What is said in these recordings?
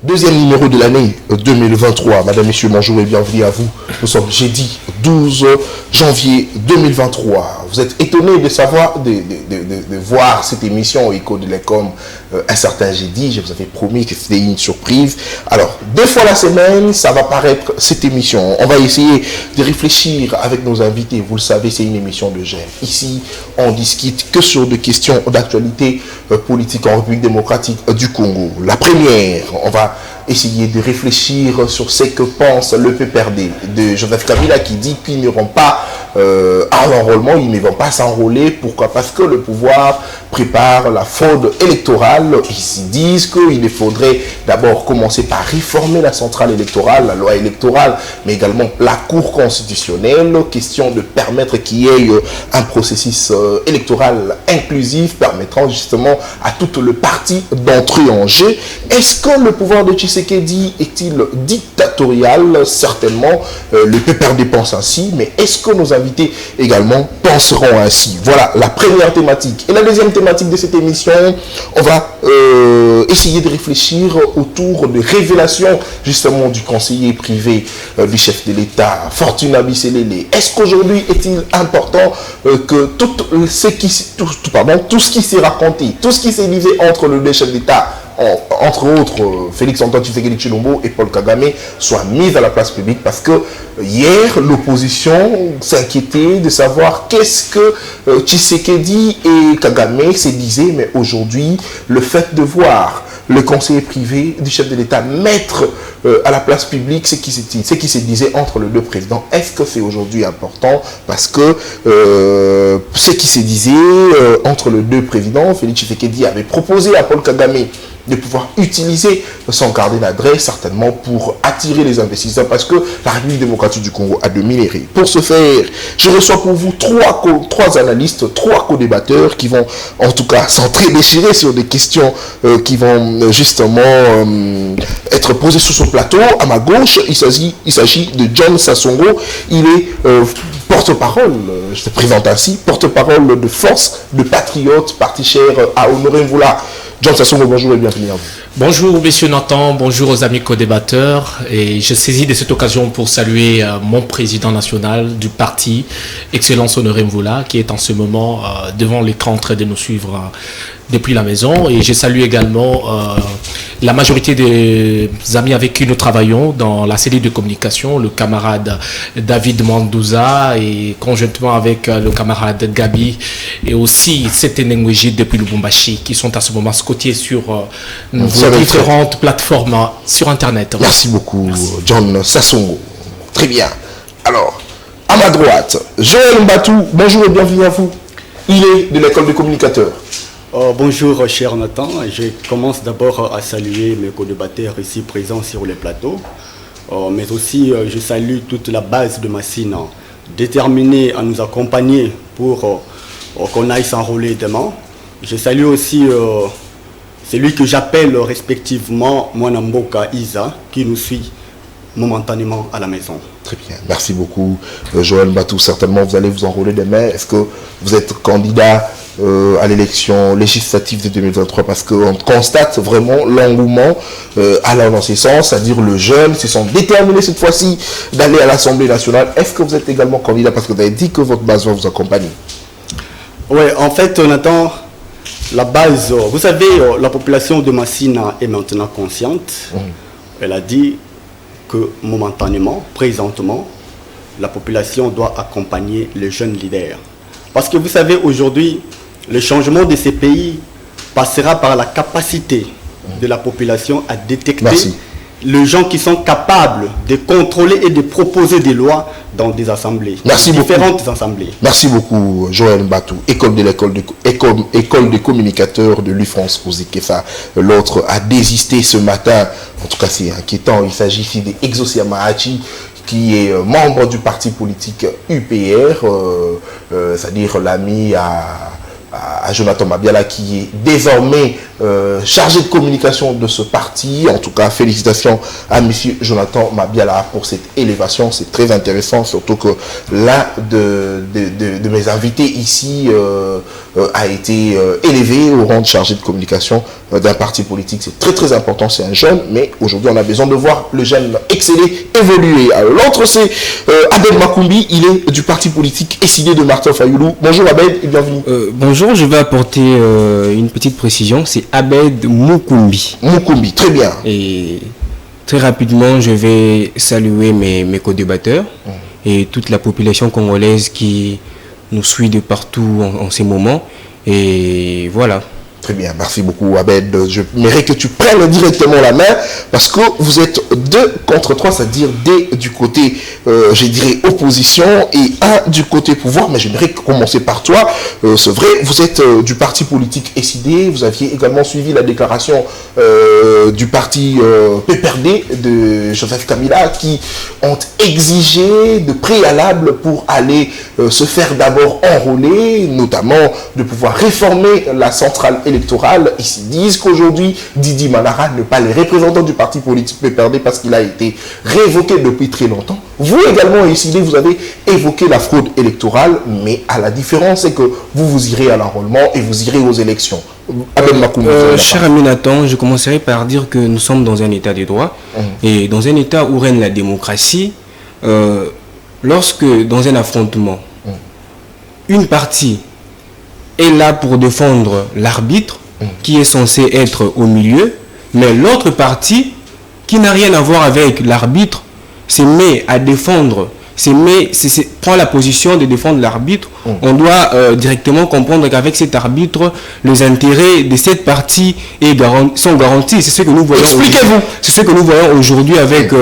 Deuxième numéro de l'année 2023. Madame, Messieurs, bonjour et bienvenue à vous. Nous sommes jeudi 12 janvier 2023. Vous êtes étonnés de savoir, de voir cette émission au Écho de l'Ecom un certain jeudi. Je vous avais promis que c'était une surprise. Alors, 2 fois la semaine, ça va paraître cette émission. On va essayer de réfléchir avec nos invités. Vous le savez, c'est une émission de jeunes. Ici, on discute que sur des questions d'actualité politique en République démocratique du Congo. La première, on va essayer de réfléchir sur ce que pense le PPRD de Joseph Kabila qui dit qu'ils n'iront pas à l'enrôlement, ils ne vont pas s'enrôler. Pourquoi? Parce que le pouvoir prépare la fraude électorale. Ils disent qu'il faudrait d'abord commencer par réformer la centrale électorale, la loi électorale, mais également la Cour constitutionnelle. Question de permettre qu'il y ait un processus électoral inclusif permettant justement à tout le parti d'entrer en jeu. Est-ce que le pouvoir de Tshisekedi est-il dictatorial? Certainement, le PPRD pense ainsi, mais est-ce que nos invités également penseront ainsi? Voilà la première thématique. Et la deuxième thématique de cette émission, on va essayer de réfléchir autour de révélations justement du conseiller privé du chef de l'État, Fortuna Bisselele. Est-ce qu'aujourd'hui est-il important que tout ce qui s'est raconté, tout ce qui s'est livré entre le deux chefs d'État, entre autres Félix-Antoine Tshisekedi Tshilombo et Paul Kagame, soit mis à la place publique? Parce que hier, l'opposition s'inquiétait de savoir qu'est-ce que Tshisekedi et Kagame se disaient, mais aujourd'hui, le fait de voir le conseiller privé du chef de l'État mettre à la place publique ce qui se disait entre les deux présidents, est-ce que c'est aujourd'hui important? Parce que ce qui se disait entre les deux présidents, Félix Tshisekedi avait proposé à Paul Kagame de pouvoir utiliser son carnet d'adresse certainement pour attirer les investisseurs, parce que la République démocratique du Congo a de minéraux. Pour ce faire, je reçois pour vous trois analystes, 3 co-débatteurs qui vont en tout cas s'entre-déchirer sur des questions qui vont justement être posées sur ce plateau. À ma gauche, il s'agit de John Sassongo. Il est porte-parole, je te présente ainsi, porte-parole de Force de Patriotes, parti cher à Honoré Mvula. John Sassongo, bonjour et bienvenue à vous. Bonjour monsieur Nathan, bonjour aux amis co-débatteurs, et je saisis de cette occasion pour saluer mon président national du parti, Excellence Honoré Mvula, qui est en ce moment devant l'écran en train de nous suivre depuis la maison. Et je salue également la majorité des amis avec qui nous travaillons dans la cellule de communication, le camarade David Mandouza et conjointement avec le camarade Gabi et aussi Setenengweji depuis Lubumbashi, qui sont à ce moment scotiés sur différentes plateformes sur Internet. Merci beaucoup. Merci. John Sassongo. Très bien. Alors, à ma droite, Joël Mbatou, bonjour et bienvenue à vous. Il est de l'école de communicateurs. Bonjour cher Nathan, je commence d'abord à saluer mes co-débatteurs ici présents sur le plateau, mais aussi je salue toute la base de Massina, déterminée à nous accompagner pour qu'on aille s'enrôler demain. Je salue aussi celui que j'appelle respectivement Mwanamboka Isa, qui nous suit momentanément à la maison. Très bien, merci beaucoup Joël Batou. Certainement vous allez vous enrôler demain. Est-ce que vous êtes candidat à l'élection législative de 2023? Parce qu'on constate vraiment l'engouement allant dans ce sens, c'est-à-dire le jeune se sont déterminés cette fois-ci d'aller à l'Assemblée nationale. Est-ce que vous êtes également candidat? Parce que vous avez dit que votre base va vous accompagner. Oui, en fait on attend la base. Vous savez, la population de Massina est maintenant consciente. Elle a dit que momentanément, présentement, la population doit accompagner les jeunes leaders. Parce que vous savez, aujourd'hui, le changement de ces pays passera par la capacité de la population à détecter les gens qui sont capables de contrôler et de proposer des lois dans des assemblées, différentes assemblées. Merci beaucoup Joël Mbatou, école de communicateurs de l'UFRANCE Kozikesa. L'autre a désisté ce matin. En tout cas, c'est inquiétant. Il s'agit ici d'Exosia Mahachi, qui est membre du parti politique UPR, c'est-à-dire l'ami à Jonathan Mabiala, qui est désormais chargé de communication de ce parti. En tout cas, félicitations à M. Jonathan Mabiala pour cette élévation. C'est très intéressant, surtout que l'un de mes invités ici a été élevé au rang de chargé de communication d'un parti politique. C'est très très important, c'est un jeune, mais aujourd'hui on a besoin de voir le jeune exceller, évoluer. Alors l'autre c'est Abed Makumbi, il est du parti politique SID de Martin Fayoulou. Bonjour Abed et bienvenue. Bonjour, je vais apporter une petite précision, c'est Abed Mukumbi. Mukumbi, très bien. Et très rapidement, je vais saluer mes co-débatteurs et toute la population congolaise qui nous suit de partout en ces moments. Et voilà. Très bien, merci beaucoup Abed. Je mérite que tu prennes directement la main parce que vous êtes 2 contre 3, c'est-à-dire des du côté, je dirais, opposition et 1 du côté pouvoir. Mais j'aimerais commencer par toi. C'est vrai, vous êtes du parti politique SID. Vous aviez également suivi la déclaration du parti PPRD de Joseph Kabila qui ont exigé de préalable pour aller se faire d'abord enrôler, notamment de pouvoir réformer la centrale électorale. Ils se disent qu'aujourd'hui, Didi Manara n'est pas le représentant du parti politique PPRD parce qu'il a été révoqué depuis très longtemps. Vous également, ici, vous avez évoqué la fraude électorale, mais à la différence, c'est que vous irez à l'enrôlement et vous irez aux élections. Cher ami Nathan, je commencerai par dire que nous sommes dans un état de droit et dans un état où règne la démocratie. Lorsque dans un affrontement, une partie est là pour défendre l'arbitre qui est censé être au milieu, mais l'autre partie qui n'a rien à voir avec l'arbitre se met à défendre, prend la position de défendre l'arbitre. On doit directement comprendre qu'avec cet arbitre, les intérêts de cette partie sont garantis. C'est ce que nous voyons. Expliquez-vous. C'est ce que nous voyons aujourd'hui avec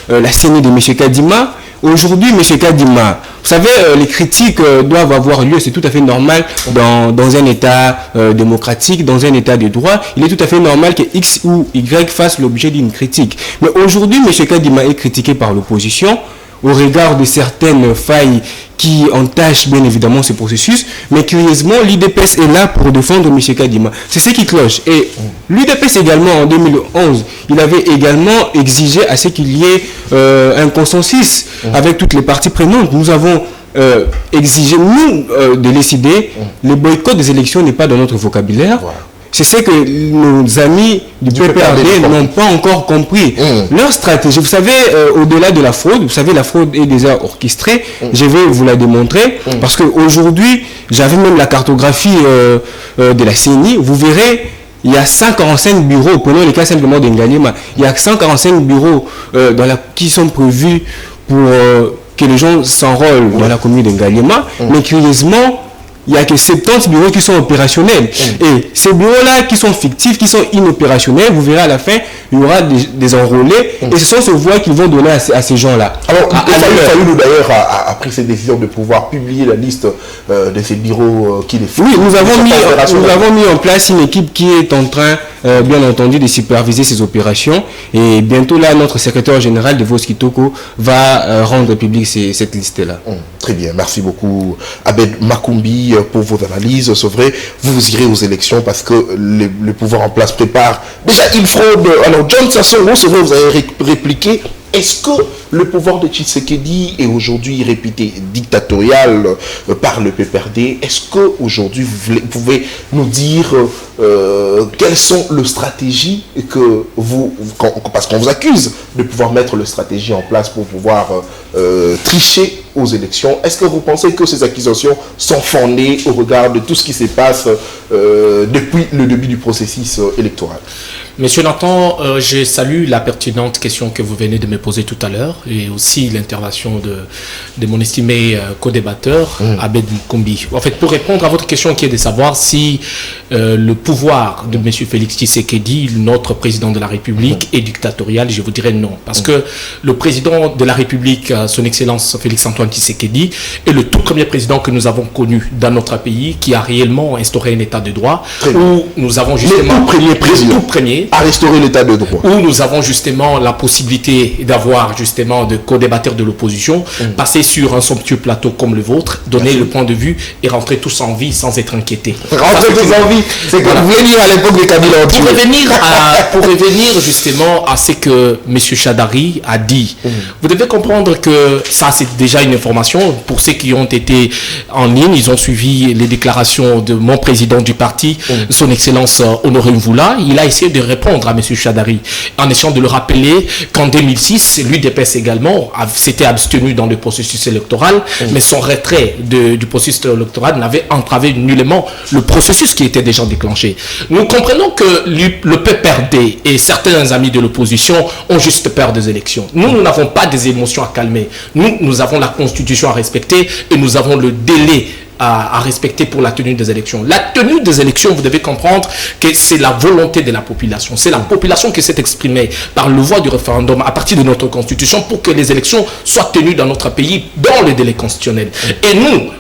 la CENI de M. Kadima. Aujourd'hui, M. Kadima, vous savez, les critiques doivent avoir lieu, c'est tout à fait normal dans un État démocratique, dans un État de droit. Il est tout à fait normal que X ou Y fasse l'objet d'une critique. Mais aujourd'hui, M. Kadima est critiqué par l'opposition au regard de certaines failles qui entachent bien évidemment ce processus. Mais curieusement, l'UDPS est là pour défendre M. Kadima. C'est ce qui cloche. Et l'UDPS également, en 2011, il avait également exigé à ce qu'il y ait un consensus avec toutes les parties prenantes. Nous avons exigé, nous, de décider, le boycott des élections n'est pas dans notre vocabulaire. Voilà. C'est ce que nos amis du PPRD n'ont pas encore compris. Leur stratégie, vous savez, au-delà de la fraude, vous savez, la fraude est déjà orchestrée. Je vais vous la démontrer. Parce qu'aujourd'hui, j'avais même la cartographie de la CENI. Vous verrez, il y a 145 bureaux, prenons le cas simplement d'Ngalema, il y a 145 bureaux qui sont prévus pour que les gens s'enrôlent dans la commune d'Ngalema. Mais curieusement, il n'y a que 70 bureaux qui sont opérationnels. Et ces bureaux-là qui sont fictifs, qui sont inopérationnels, vous verrez à la fin, il y aura des enrôlés. Et ce sont ces voix qu'ils vont donner à ces gens-là. Alors, Fayoulou d'ailleurs a pris cette décision de pouvoir publier la liste de ces bureaux qui les font. Oui, nous avons mis en place une équipe qui est en train, bien entendu, de superviser ces opérations. Et bientôt là, notre secrétaire général de Voskitoko va rendre public cette liste-là. Très bien, merci beaucoup Abed Makumbi pour vos analyses. C'est vrai, vous irez aux élections parce que le pouvoir en place prépare déjà une fraude. Alors John Sassongo, c'est vrai, vous avez répliqué. Est-ce que le pouvoir de Tshisekedi est aujourd'hui réputé dictatorial par le PPRD? Est-ce qu'aujourd'hui, vous pouvez nous dire quelles sont les stratégies que parce qu'on vous accuse de pouvoir mettre les stratégies en place pour pouvoir tricher aux élections. Est-ce que vous pensez que ces accusations sont fondées au regard de tout ce qui se passe depuis le début du processus électoral? Monsieur Nathan, je salue la pertinente question que vous venez de me poser tout à l'heure et aussi l'intervention de mon estimé co-débatteur, Abed Mukumbi. En fait, pour répondre à votre question qui est de savoir si le pouvoir de M. Félix Tshisekedi, notre président de la République, est dictatorial, je vous dirais non. Parce que le président de la République, son Excellence Félix-Antoine Tshisekedi, est le tout premier président que nous avons connu dans notre pays qui a réellement instauré un état de droit où nous avons justement... Le tout premier président. Le tout premier, Assemblée. À restaurer l'état de droit. Où nous avons justement la possibilité d'avoir justement de co-débatteurs de l'opposition, passer sur un somptueux plateau comme le vôtre, donner le point de vue et rentrer tous en vie sans être inquiétés. Rentrer tous en vie, c'est que vous venir à l'époque des Kabila. Pour revenir justement à ce que M. Chadari a dit, vous devez comprendre que ça c'est déjà une information pour ceux qui ont été en ligne, ils ont suivi les déclarations de mon président du parti, son excellence Honoré Mvula. Il a essayé de répondre à M. Chadari en essayant de le rappeler qu'en 2006, l'UDPS également s'était abstenu dans le processus électoral, mais son retrait du processus électoral n'avait entravé nullement le processus qui était déjà déclenché. Nous comprenons que le PPRD et certains amis de l'opposition ont juste peur des élections. Nous n'avons pas des émotions à calmer. Nous avons la Constitution à respecter et nous avons le délai à respecter pour la tenue des élections. La tenue des élections, vous devez comprendre que c'est la volonté de la population. C'est la population qui s'est exprimée par le voie du référendum à partir de notre constitution pour que les élections soient tenues dans notre pays dans le délai constitutionnel. Et nous,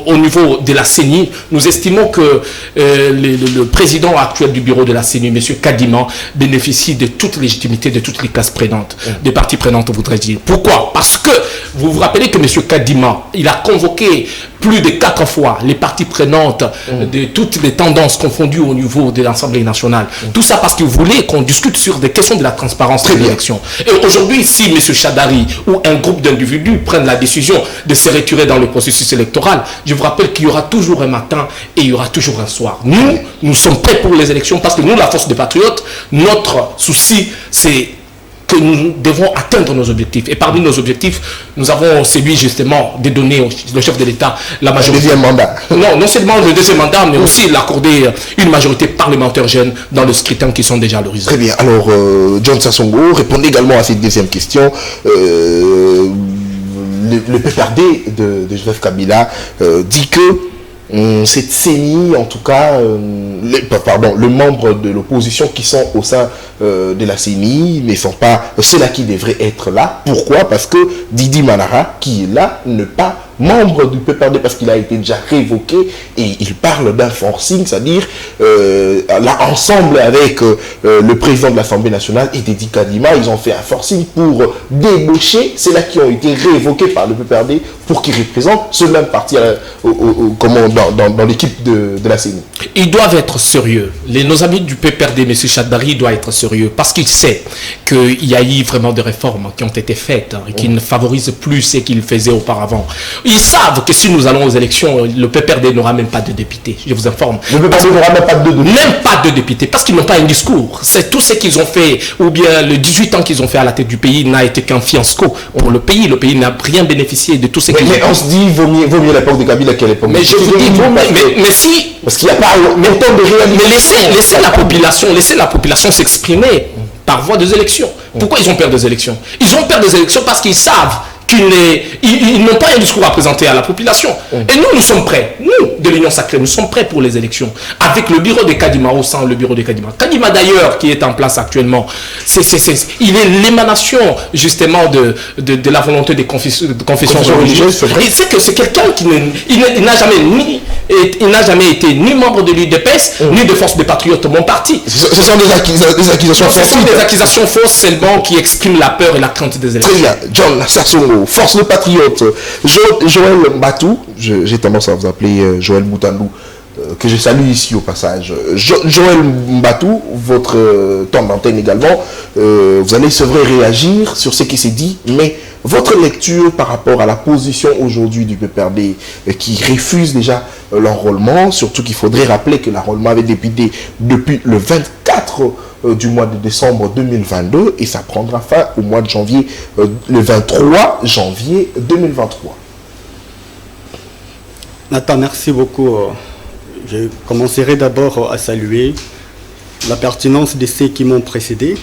au niveau de la CENI, nous estimons que le président actuel du bureau de la CENI, M. Kadima, bénéficie de toute légitimité de toutes les classes prenantes, des parties prenantes, voudrais-je dire. Pourquoi? Parce que vous vous rappelez que M. Kadima, il a convoqué plus de 4 fois les parties prenantes de toutes les tendances confondues au niveau de l'Assemblée nationale. Tout ça parce qu'il voulait qu'on discute sur des questions de la transparence de l'élection. Et aujourd'hui, si M. Chadari ou un groupe d'individus prennent la décision de se retirer dans le processus électoral, je vous rappelle qu'il y aura toujours un matin et il y aura toujours un soir. Nous sommes prêts pour les élections parce que nous, la force des patriotes, notre souci, c'est que nous devons atteindre nos objectifs. Et parmi nos objectifs, nous avons celui justement de donner au chef de l'État la majorité. Le deuxième mandat. Non seulement le deuxième mandat, mais aussi l'accorder une majorité parlementaire jeune dans le scrutin qui sont déjà à l'horizon. Très bien. Alors, John Sassongo, répondez également à cette deuxième question. Le PPRD de Joseph Kabila dit que cette CENI, en tout cas, le membre de l'opposition qui sont au sein de la CENI ne sont pas ceux-là qui devraient être là. Pourquoi? Parce que Didi Manara, qui est là, n'est pas membre du PPRD parce qu'il a été déjà révoqué et il parle d'un forcing, c'est-à-dire là, ensemble avec le président de l'Assemblée nationale et Didi Kadima, ils ont fait un forcing pour débaucher ceux-là qui ont été révoqués par le PPRD pour qu'ils représentent ce même parti dans l'équipe de la CENI. Ils doivent être sérieux. Nos amis du PPRD, M. Chadari, doit être sérieux parce qu'il sait qu'il y a eu vraiment des réformes qui ont été faites et qui ne favorisent plus ce qu'ils faisaient auparavant. Ils savent que si nous allons aux élections, le PPRD n'aura même pas de députés. Je vous informe. Le PPRD n'aura même pas de députés. Même pas de députés parce qu'ils n'ont pas un discours. C'est tout ce qu'ils ont fait, ou bien le 18 ans qu'ils ont fait à la tête du pays n'a été qu'un fiasco. Le pays n'a rien bénéficié de tout ce qu'ils ont fait. Mais on se dit, vaut mieux l'époque de Kabila qu'à l'époque de Mais je vous dis, mais si... Parce qu'il n'y a pas même temps de réalité. Mais laissez la population s'exprimer par voie des élections. Pourquoi ils ont peur des élections? Ils ont peur des élections parce qu'ils savent qu'ils n'ont pas un discours à présenter à la population. Et nous sommes prêts. Nous, de l'Union Sacrée, nous sommes prêts pour les élections. Avec le bureau de Kadima, au sein le bureau de Kadima. Kadima, d'ailleurs, qui est en place actuellement, il est l'émanation, justement, de la volonté des confessions religieuses. Et c'est que c'est quelqu'un qui n'a jamais été ni membre de l'UDPS, ni de Force des Patriotes, mon parti. Ce sont des accusations fausses. Ce sont des accusations fausses seulement qui expriment la peur et la crainte des élections. Très bien. John Sassongo, Force des Patriotes. Joël Mbatou, j'ai tendance à vous appeler Joël Moutandou, que je salue ici au passage. Joël Mbatou, votre temps d'antenne également, vous allez, c'est vrai, réagir sur ce qui s'est dit, mais votre lecture par rapport à la position aujourd'hui du PPRD qui refuse déjà l'enrôlement, surtout qu'il faudrait rappeler que l'enrôlement avait débuté depuis le 24 du mois de décembre 2022 et ça prendra fin au mois de janvier, le 23 janvier 2023. Nathan, merci beaucoup. Je commencerai d'abord à saluer la pertinence de ceux qui m'ont précédé.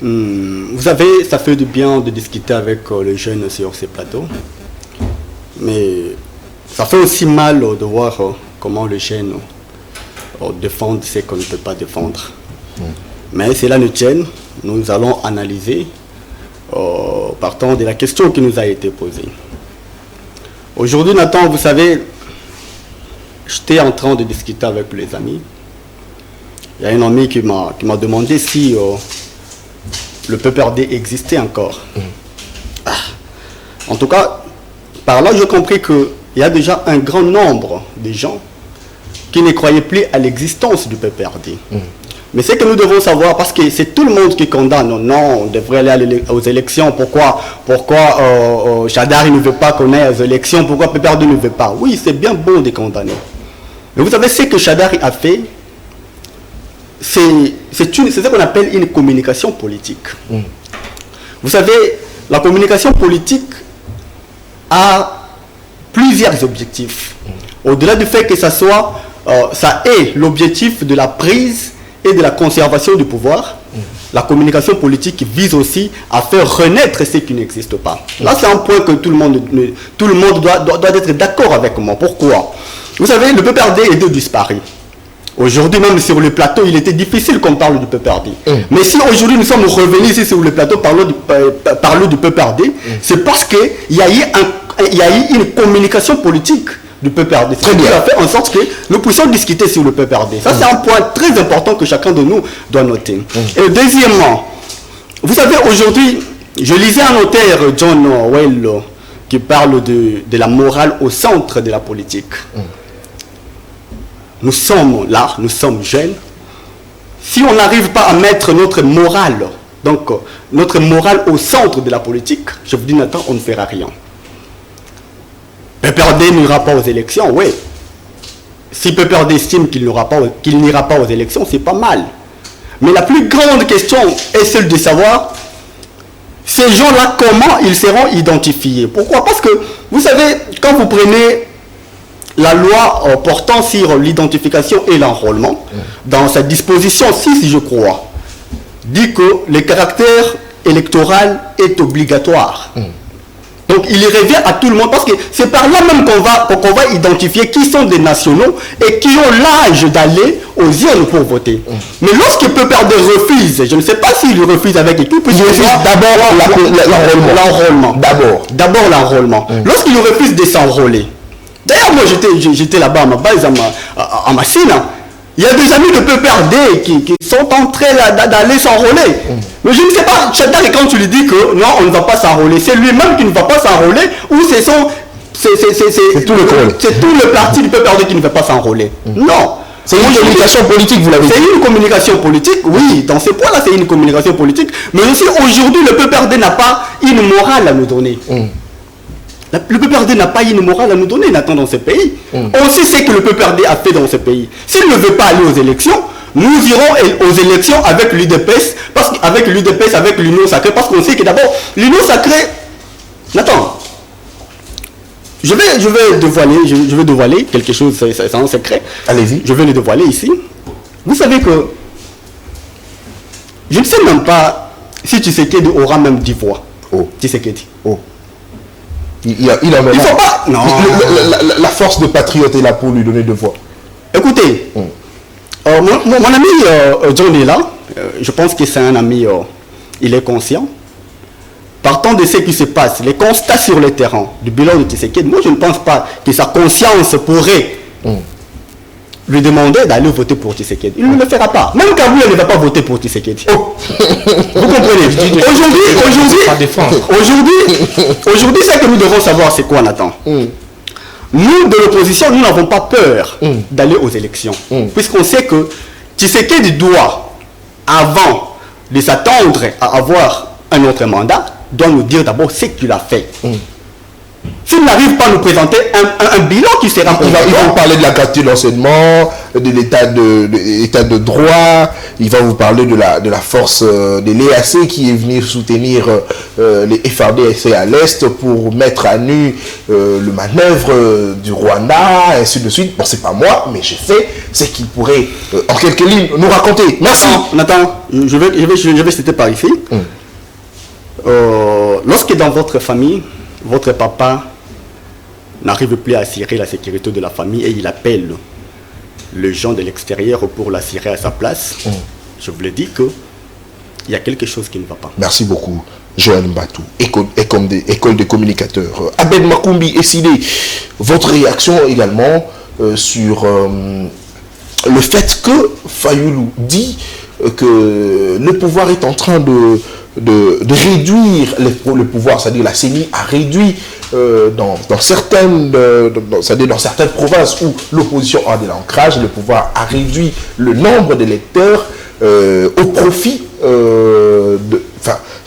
Vous savez, ça fait du bien de discuter avec les jeunes sur ces plateaux. Mais ça fait aussi mal de voir comment les jeunes défendent ce qu'on ne peut pas défendre. Mais cela nous tienne. Nous allons analyser partant de la question qui nous a été posée. Aujourd'hui, Nathan, vous savez, j'étais en train de discuter avec les amis il y a un ami qui m'a demandé si le PPRD existait encore. En tout cas, par là, j'ai compris qu'il y a déjà un grand nombre de gens qui ne croyaient plus à l'existence du PPRD. Mais c'est que nous devons savoir, parce que c'est tout le monde qui condamne. Non, on devrait aller aux élections. Pourquoi Chadari ne veut pas qu'on aille aux élections? Pourquoi PPRD ne veut pas? Oui, c'est bien beau de condamner. Mais vous savez, ce que Chadari a fait, c'est ce qu'on appelle une communication politique. Vous savez, la communication politique a plusieurs objectifs. Au-delà du fait que ça ait l'objectif de la prise et de la conservation du pouvoir, la communication politique vise aussi à faire renaître ce qui n'existe pas. Là, c'est un point que tout le monde doit être d'accord avec moi. Pourquoi? Vous savez, le PPRD est disparu. Aujourd'hui, même sur le plateau, il était difficile qu'on parle du PPRD. Mais si aujourd'hui nous sommes revenus ici sur le plateau parlant du PPRD, c'est parce qu'il y a eu une communication politique du PPRD. Très bien. Ça a fait en sorte que nous puissions discuter sur le PPRD. Ça, c'est un point très important que chacun de nous doit noter. Et deuxièmement, vous savez, aujourd'hui, je lisais un auteur, John Well, qui parle de la morale au centre de la politique. Nous sommes là, nous sommes jeunes. Si on n'arrive pas à mettre notre morale, donc notre morale au centre de la politique, je vous dis Nathan, on ne fera rien. PPRD n'ira pas aux élections, oui. Si PPRD estime qu'il n'ira pas aux élections, c'est pas mal. Mais la plus grande question est celle de savoir ces gens-là, comment ils seront identifiés. Pourquoi? Parce que, vous savez, quand vous prenez la loi portant sur l'identification et l'enrôlement, dans sa disposition 6, je crois, dit que le caractère électoral est obligatoire. Donc il revient à tout le monde, parce que c'est par là même qu'on va identifier qui sont des nationaux et qui ont l'âge d'aller aux urnes pour voter. Mais lorsque PPRD refuse, je ne sais pas s'il refuse avec équipe, il refuse d'abord l'enrôlement. D'abord l'enrôlement. Lorsqu'il refuse de s'enrôler, d'ailleurs, moi, j'étais là-bas à ma base, à Massina. Il y a des amis de PPRD qui sont en train d'aller s'enrôler. Mais je ne sais pas, Chadari, quand tu lui dis que non, on ne va pas s'enrôler, c'est lui-même qui ne va pas s'enrôler, ou c'est tout le parti du PPRD qui ne va pas s'enrôler. Non. C'est une communication politique, vous l'avez dit. C'est une communication politique, oui, dans ces points-là, c'est une communication politique. Mais aussi, aujourd'hui, le PPRD n'a pas une morale à nous donner. Le PPRD n'a pas une morale à nous donner, Nathan, dans ce pays. On sait ce que le PPRD a fait dans ce pays. S'il ne veut pas aller aux élections, nous irons aux élections avec l'UDPS, avec l'Union Sacrée, parce qu'on sait que d'abord, l'Union Sacrée... Nathan, je vais dévoiler quelque chose, c'est un secret. Allez-y. Je vais le dévoiler ici. Vous savez que... Je ne sais même pas si Tshisekedi aura même 10 voix. Tshisekedi. Il en a. Il faut pas. Non. La force de patriote est là pour lui donner 2 voix. Écoutez, mon ami John est là. Je pense que c'est un ami, il est conscient. Partant de ce qui se passe, les constats sur le terrain du bilan de Tshisekedi, moi je ne pense pas que sa conscience pourrait lui demander d'aller voter pour Tshisekedi. Il ne le fera pas. Même Kabila ne va pas voter pour Tshisekedi. Vous comprenez? Aujourd'hui, ce que nous devons savoir, c'est quoi, Nathan? Nous, de l'opposition, nous n'avons pas peur d'aller aux élections. Puisqu'on sait que Tshisekedi doit, avant de s'attendre à avoir un autre mandat, doit nous dire d'abord ce qu'il a fait. S'il n'arrive pas à nous présenter un bilan qui sera... Il va vous parler de la qualité de l'enseignement, de l'état de droit, il va vous parler de la force de l'EAC qui est venu soutenir les FARDC à l'Est pour mettre à nu le manœuvre du Rwanda, et ainsi de suite. Bon, c'est pas moi, mais j'ai fait ce qu'il pourrait, en quelques lignes, nous raconter. Merci. Nathan, je vais citer par ici. Lorsque dans votre famille, votre papa n'arrive plus à assurer la sécurité de la famille et il appelle les gens de l'extérieur pour l'assurer à sa place, je vous le dis qu'il y a quelque chose qui ne va pas. Merci beaucoup, Joël Mbatou, école de communicateurs. Abed Makoumbi et Sidé, votre réaction également sur le fait que Fayoulou dit que le pouvoir est en train de réduire le pouvoir, c'est-à-dire la CENI a réduit dans certaines provinces où l'opposition a de l'ancrage, le pouvoir a réduit le nombre d'électeurs au profit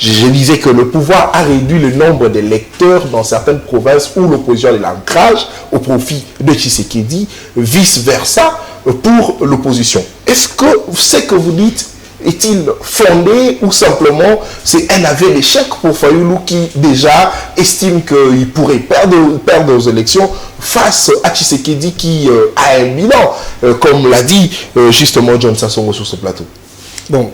je disais que le pouvoir a réduit le nombre d'électeurs dans certaines provinces où l'opposition a de l'ancrage au profit de Tshisekedi, vice-versa pour l'opposition. Est-ce que ce que vous dites est-il fondé ou simplement c'est un aveu d'échec pour Fayoulou qui déjà estime qu'il pourrait perdre aux élections face à Tshisekedi qui a un bilan, comme l'a dit justement John Sassongo sur ce plateau? Bon,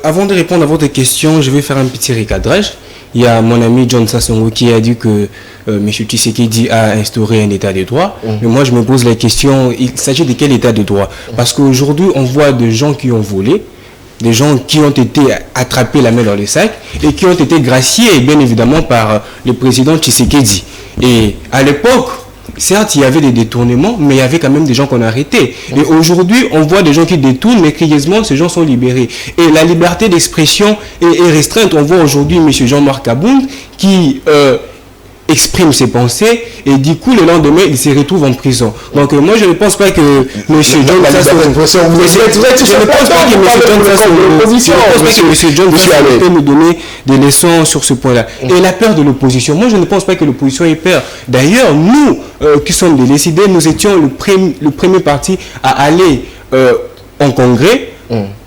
avant de répondre à votre question, je vais faire un petit recadrage. Il y a mon ami John Sassongo qui a dit que M. Tshisekedi a instauré un état de droit. Mais moi, je me pose la question, il s'agit de quel état de droit? Parce qu'aujourd'hui, on voit des gens qui ont volé, des gens qui ont été attrapés la main dans le sac et qui ont été graciés, bien évidemment, par le président Tshisekedi. Et à l'époque, certes, il y avait des détournements, mais il y avait quand même des gens qu'on a arrêtés. Et aujourd'hui, on voit des gens qui détournent, mais curieusement, ces gens sont libérés. Et la liberté d'expression est restreinte. On voit aujourd'hui M. Jean-Marc Abound qui exprime ses pensées et du coup, le lendemain, il se retrouve en prison. Donc, moi, je ne pense pas que M. John peut nous donner des leçons sur ce point-là. Et la peur de l'opposition, moi, je ne pense pas que l'opposition ait peur. D'ailleurs, nous, qui sommes des décidés, nous étions le premier parti à aller en congrès,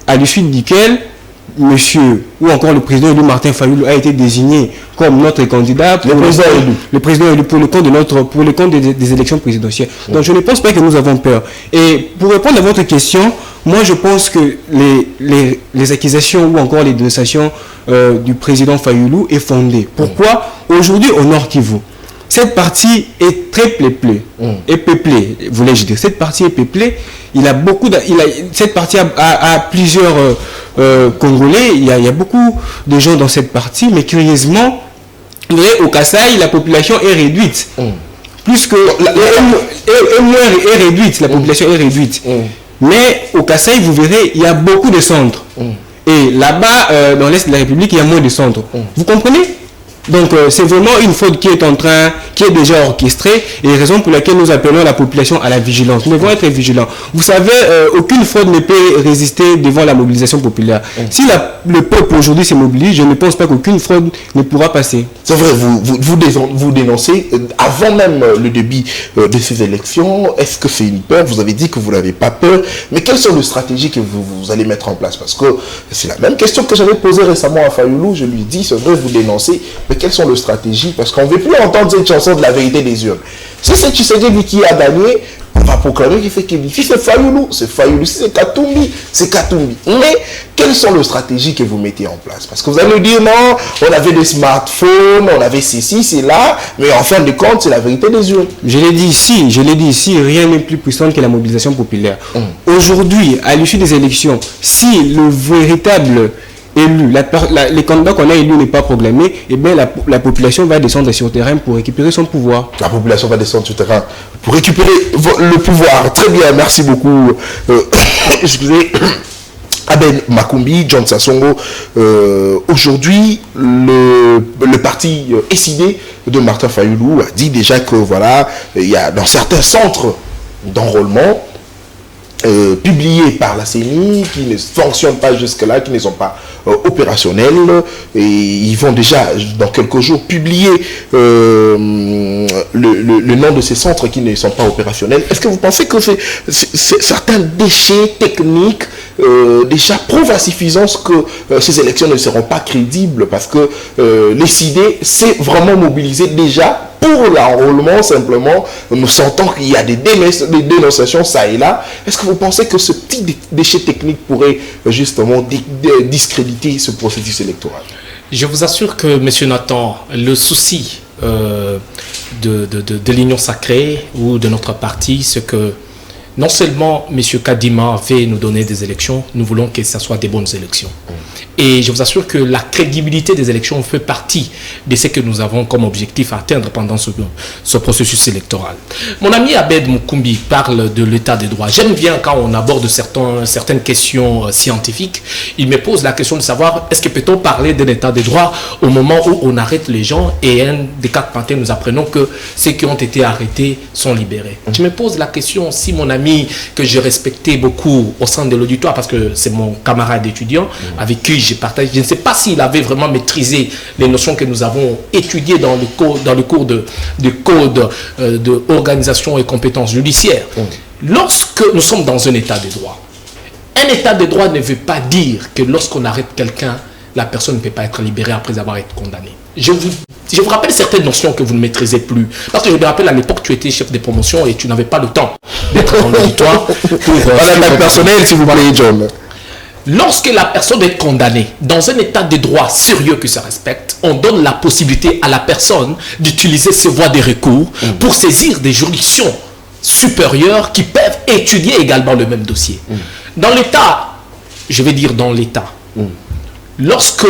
à l'issue duquel monsieur, ou encore le président élu Martin Fayoulou a été désigné comme notre candidat pour le président élu pour le compte des élections présidentielles. Donc je ne pense pas que nous avons peur. Et pour répondre à votre question, moi je pense que les accusations ou encore les dénonciations du président Fayoulou est fondée. Pourquoi? Aujourd'hui au Nord Kivu, cette partie est très peuplée, voulais-je dire. Cette partie est peuplée. Cette partie a plusieurs Congolais. Il y a beaucoup de gens dans cette partie, mais curieusement, au Kasaï, la population est réduite. Plus que est réduite, la population est réduite. Mais au Kasaï, vous verrez, il y a beaucoup de centres. Et là-bas, dans l'Est de la République, il y a moins de centres. Vous comprenez? Donc c'est vraiment une fraude qui est déjà orchestrée et raison pour laquelle nous appelons la population à la vigilance. Nous devons être vigilants. Vous savez, aucune fraude ne peut résister devant la mobilisation populaire. Si le peuple aujourd'hui se mobilise, je ne pense pas qu'aucune fraude ne pourra passer. C'est vrai, vous dénoncez, avant même le début de ces élections, est-ce que c'est une peur? Vous avez dit que vous n'avez pas peur, mais quelles sont les stratégies que vous allez mettre en place? Parce que c'est la même question que j'avais posée récemment à Fayoulou. Je lui dis, c'est vrai, vous dénoncez, mais quelles sont les stratégies? Parce qu'on ne veut plus entendre cette chanson de la vérité des urnes. Si c'est Tshisekedi qui a gagné, on va proclamer qu'il fait Kébi. Si c'est Fayoulou, c'est Fayoulou. Si c'est Katumbi, c'est Katumbi. Mais quelles sont les stratégies que vous mettez en place? Parce que vous allez nous dire, non, on avait des smartphones, on avait ceci, c'est là, mais en fin de compte, c'est la vérité des urnes. Je l'ai dit ici, rien n'est plus puissant que la mobilisation populaire. Aujourd'hui, à l'issue des élections, si le véritable élu, les candidats qu'on a élus n'est pas proclamé, et bien la population va descendre sur le terrain pour récupérer son pouvoir. La population va descendre sur le terrain pour récupérer le pouvoir. Très bien, merci beaucoup. Excusez. Aben Makumbi, John Sassongo. Aujourd'hui, le parti SID de Martin Fayoulou a dit déjà que voilà, il y a dans certains centres d'enrôlement publiés par la CENI qui ne fonctionnent pas jusque-là, qui ne sont pas opérationnels, et ils vont déjà dans quelques jours publier le nom de ces centres qui ne sont pas opérationnels. Est-ce que vous pensez que certains déchets techniques déjà prouvent à suffisance que ces élections ne seront pas crédibles, parce que les CID s'est vraiment mobilisé déjà pour l'enrôlement? Simplement, nous sentons qu'il y a des dénonciations ça et là. Est-ce que vous pensez que ce petit déchet technique pourrait justement discréditer ce processus électoral? Je vous assure que, M. Nathan, le souci de l'Union sacrée ou de notre parti, c'est que non seulement M. Kadima veut nous donner des élections, nous voulons que ce soit des bonnes élections. Et je vous assure que la crédibilité des élections fait partie de ce que nous avons comme objectif à atteindre pendant ce processus électoral. Mon ami Abed Mukumbi parle de l'état des droits. J'aime bien quand on aborde certaines questions scientifiques. Il me pose la question de savoir, est-ce que peut-on parler d'un état des droits au moment où on arrête les gens et un des 4 matins, nous apprenons que ceux qui ont été arrêtés sont libérés. Je me pose la question, si mon ami que je respectais beaucoup au sein de l'auditoire, parce que c'est mon camarade étudiant avec qui j'ai partagé, je ne sais pas s'il avait vraiment maîtrisé les notions que nous avons étudiées dans le cours de code d'organisation et compétences judiciaires. Lorsque nous sommes dans un état de droit, un état de droit ne veut pas dire que lorsqu'on arrête quelqu'un, la personne ne peut pas être libérée après avoir été condamnée. Je vous rappelle certaines notions que vous ne maîtrisez plus. Parce que je me rappelle à l'époque, tu étais chef de promotion et tu n'avais pas le temps d'être dans l'auditoire. Voilà, personnel, s'il vous plaît, John. Lorsque la personne est condamnée, dans un état de droit sérieux qui se respecte, on donne la possibilité à la personne d'utiliser ses voies de recours pour saisir des juridictions supérieures qui peuvent étudier également le même dossier. Dans l'état, je vais dire dans l'état, lorsque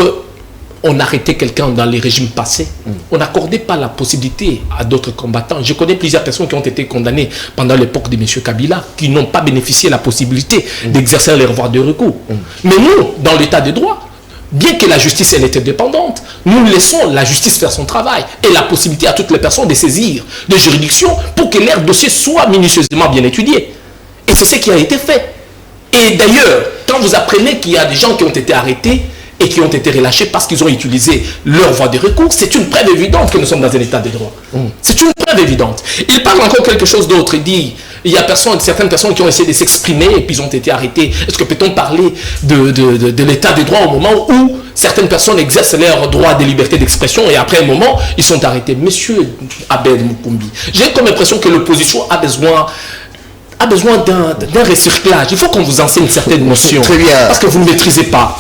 on arrêtait quelqu'un dans les régimes passés, on n'accordait pas la possibilité à d'autres combattants. Je connais plusieurs personnes qui ont été condamnées pendant l'époque de M. Kabila, qui n'ont pas bénéficié de la possibilité d'exercer leur voie de recours. Mais nous, dans l'état de droit, bien que la justice elle était dépendante, nous laissons la justice faire son travail et la possibilité à toutes les personnes de saisir des juridictions pour que leur dossier soit minutieusement bien étudié. Et c'est ce qui a été fait. Et d'ailleurs, quand vous apprenez qu'il y a des gens qui ont été arrêtés et qui ont été relâchés parce qu'ils ont utilisé leur voie de recours, c'est une preuve évidente que nous sommes dans un état de droit. C'est une preuve évidente. Il parle encore quelque chose d'autre. Il dit, il y a certaines personnes qui ont essayé de s'exprimer et puis ils ont été arrêtés. Est-ce que peut-on parler de l'état de droit au moment où certaines personnes exercent leur droit de liberté d'expression et après un moment, ils sont arrêtés? Monsieur Abed Mukumbi, j'ai comme impression que l'opposition a besoin d'un recyclage. Il faut qu'on vous enseigne certaines notions. Très bien. Parce que vous ne maîtrisez pas.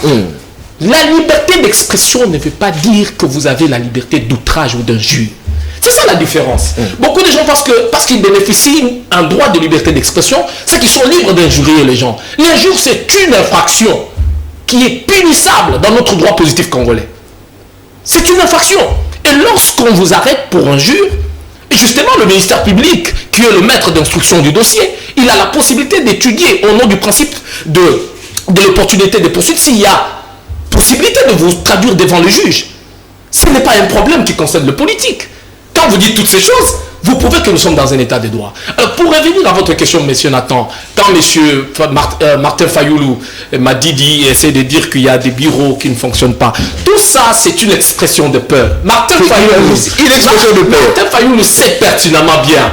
La liberté d'expression ne veut pas dire que vous avez la liberté d'outrage ou d'injure. C'est ça la différence. Beaucoup de gens pensent que parce qu'ils bénéficient d'un droit de liberté d'expression, c'est qu'ils sont libres d'injurier les gens. L'injure, c'est une infraction qui est punissable dans notre droit positif congolais. C'est une infraction. Et lorsqu'on vous arrête pour injure, et justement le ministère public, qui est le maître d'instruction du dossier, il a la possibilité d'étudier au nom du principe de l'opportunité de poursuite s'il y a possibilité de vous traduire devant le juge. Ce n'est pas un problème qui concerne le politique. Quand vous dites toutes ces choses, vous prouvez que nous sommes dans un état de droit. Alors, pour revenir à votre question, M. Nathan, quand M. Martin Fayoulou m'a essaie de dire qu'il y a des bureaux qui ne fonctionnent pas, tout ça, c'est une expression de peur. Martin Fayoulou sait pertinemment bien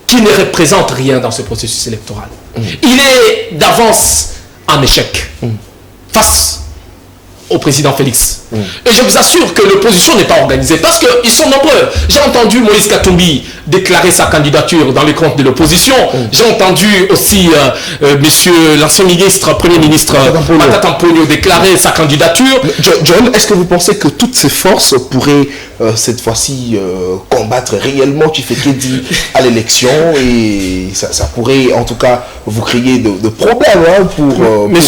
qu'il ne représente rien dans ce processus électoral. Il est d'avance en échec face au président Félix. Et je vous assure que l'opposition n'est pas organisée parce qu'ils sont nombreux. J'ai entendu Moïse Katumbi déclarer sa candidature dans les comptes de l'opposition. J'ai entendu aussi monsieur l'ancien ministre, premier ministre Matata Mponyo déclarer sa candidature. John, est-ce que vous pensez que toutes ces forces pourraient cette fois-ci combattre réellement Tshisekedi à l'élection et ça pourrait en tout cas vous créer de problèmes pour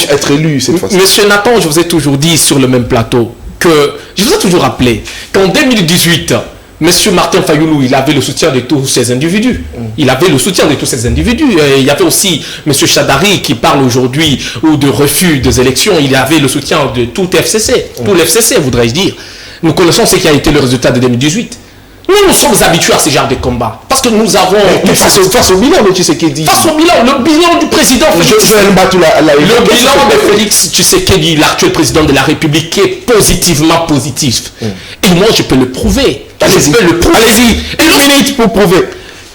être élu cette fois-ci? Monsieur Nathan, je vous ai toujours dit sur le même plateau que je vous ai toujours rappelé qu'en 2018, M. Martin Fayoulou, il avait le soutien de tous ces individus. Il avait le soutien de tous ces individus. Et il y avait aussi M. Chadari qui parle aujourd'hui ou de refus des élections. Il avait le soutien de tout FCC. Tout l'FCC, voudrais-je dire. Nous connaissons ce qui a été le résultat de 2018. Nous sommes habitués à ce genre de combat. Parce que nous avons... Face au bilan de Tshisekedi. Face au bilan, le bilan du président Félix. Le bilan de Félix Tshisekedi, l'actuel président de la République, qui est positivement positif. Et moi, je peux le prouver. Allez-y. Une minute pour prouver.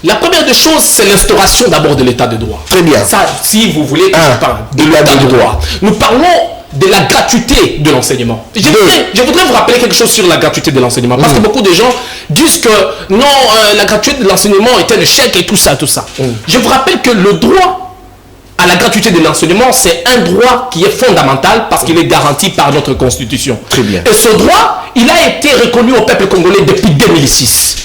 La première des choses, c'est l'instauration d'abord de l'état de droit. Très bien. Ça, si vous voulez que je parle de l'état de droit. Nous parlons de la gratuité de l'enseignement. Je voudrais vous rappeler quelque chose sur la gratuité de l'enseignement. Parce que beaucoup de gens disent que non, la gratuité de l'enseignement est un échec et tout ça, tout ça. Je vous rappelle que le droit à la gratuité de l'enseignement, c'est un droit qui est fondamental parce qu'il est garanti par notre Constitution. Très bien. Et ce droit, il a été reconnu au peuple congolais depuis 2006.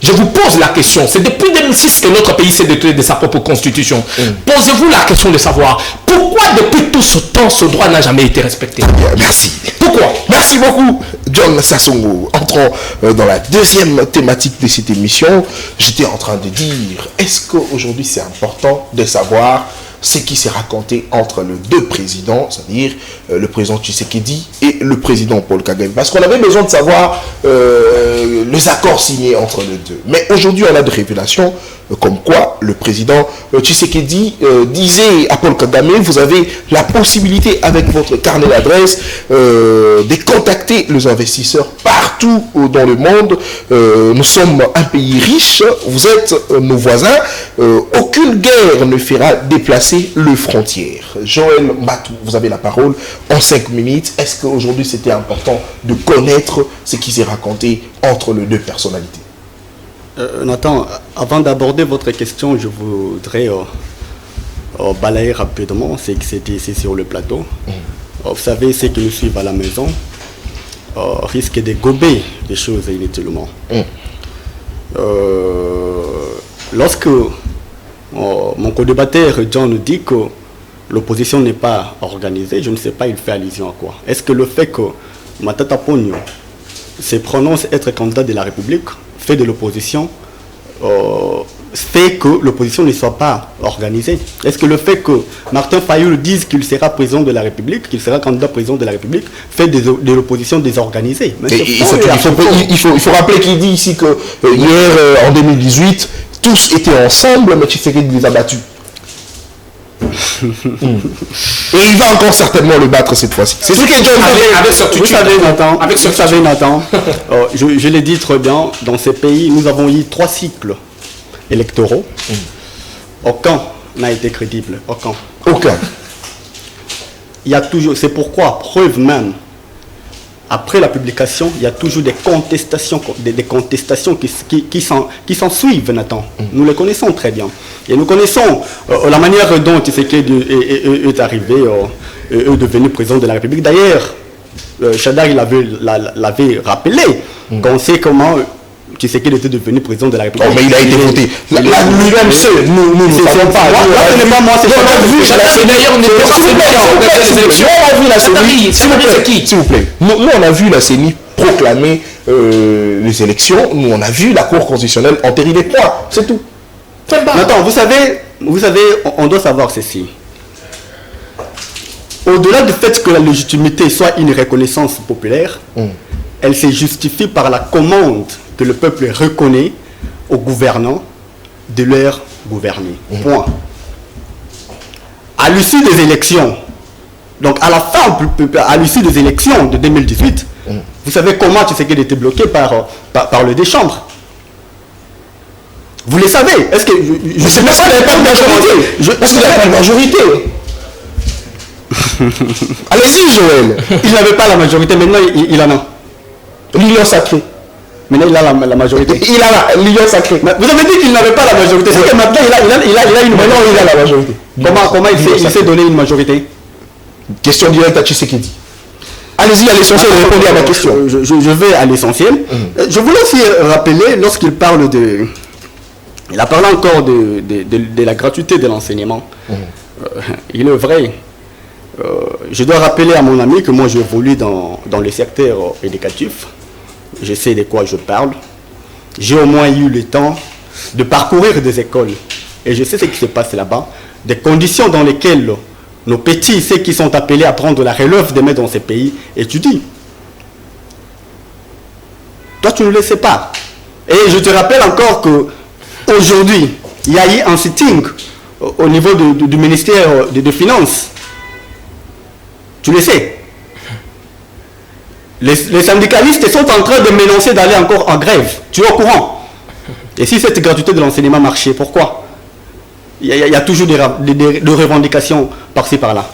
Je vous pose la question. C'est depuis 2006 que notre pays s'est doté de sa propre constitution. Posez-vous la question de savoir pourquoi depuis tout ce temps ce droit n'a jamais été respecté. Merci. Pourquoi? Merci beaucoup, John Sassongo. Entrons dans la deuxième thématique de cette émission. J'étais en train de dire, est-ce qu'aujourd'hui c'est important de savoir ce qui s'est raconté entre les deux présidents, c'est-à-dire le président Tshisekedi et le président Paul Kagame. Parce qu'on avait besoin de savoir les accords signés entre les deux. Mais aujourd'hui, on a des révélations comme quoi le président Tshisekedi disait à Paul Kagame, vous avez la possibilité avec votre carnet d'adresse de contacter les investisseurs partout dans le monde. Nous sommes un pays riche, vous êtes nos voisins, aucune guerre ne fera déplacer les frontières. Joël Matou, vous avez la parole en 5 minutes. Est-ce qu'aujourd'hui c'était important de connaître ce qui s'est raconté entre les deux personnalités? Nathan, avant d'aborder votre question, je voudrais balayer rapidement ce qui s'était ici sur le plateau. Vous savez, ceux qui nous suivent à la maison risquent de gober des choses inutilement. Lorsque mon co-débatteur John nous dit que l'opposition n'est pas organisée, je ne sais pas, il fait allusion à quoi. Est-ce que le fait que Matata Ponyo se prononce être candidat de la République fait de l'opposition, fait que l'opposition ne soit pas organisée? Est-ce que le fait que Martin Fayulu dise qu'il sera président de la République, qu'il sera candidat président de la République, fait de l'opposition désorganisée? Il faut rappeler qu'il dit ici que hier, en 2018, tous étaient ensemble, mais Tshisekedi les a battus. Et il va encore certainement le battre cette fois-ci. C'est ce que John Vous savez, Nathan, je l'ai dit très bien, dans ces pays, nous avons eu 3 cycles électoraux. Aucun n'a été crédible. Aucun. Il y a toujours, c'est pourquoi, preuve même, après la publication, il y a toujours des contestations qui s'en suivent, Nathan. Nous les connaissons très bien. Et nous connaissons la manière dont Tshisekedi est arrivé, est devenu président de la République. D'ailleurs, Chadar l'avait rappelé, qu'on sait comment Tshisekedi était devenu président de la République. Oh, mais il a été voté. Lui-même seul, nous ne savons pas. Ce n'est pas moi, c'est Chadar. D'ailleurs, on n'est pas les élections. On a vu la CENI. S'il vous plaît. Nous, on a vu la CENI proclamer les élections. Nous, on a vu la Cour constitutionnelle enterrer les points. C'est tout. Attends, vous savez, on doit savoir ceci. Au-delà du fait que la légitimité soit une reconnaissance populaire, elle se justifie par la commande que le peuple reconnaît aux gouvernants de leur gouverner. Point. À l'issue des élections, donc à la fin, à l'issue des élections de 2018, vous savez comment Tshisekedi était bloqué par le déchambres. Vous le savez. Est-ce que je sais pas s'il n'avait pas de majorité. Parce qu'il n'avait pas de majorité. Allez-y, Joël. Il n'avait pas la majorité, maintenant il en a. L'union sacrée. Maintenant il a la majorité. Il a l'union sacrée. Mais vous avez dit qu'il n'avait pas la majorité. C'est que maintenant il a une majorité. Maintenant il a la majorité. Comment il s'est donné une majorité? Question directe à Tshisekedi. Allez-y à l'essentiel et répondez à ma question. Je vais à l'essentiel. Je voulais aussi rappeler, lorsqu'il parle de... Il a parlé encore de la gratuité de l'enseignement. Il est vrai. Je dois rappeler à mon ami que moi j'évolue dans le secteur éducatif. Je sais de quoi je parle. J'ai au moins eu le temps de parcourir des écoles. Et je sais ce qui se passe là-bas. Des conditions dans lesquelles nos petits, ceux qui sont appelés à prendre la relève demain dans ces pays, étudient. Toi, tu ne le sais pas. Et je te rappelle encore que aujourd'hui, il y a eu un sitting au niveau du ministère des Finances. Tu le sais. Les syndicalistes sont en train de m'énoncer d'aller encore en grève. Tu es au courant. Et si cette gratuité de l'enseignement marchait, pourquoi? Il y a toujours des revendications par-ci par-là.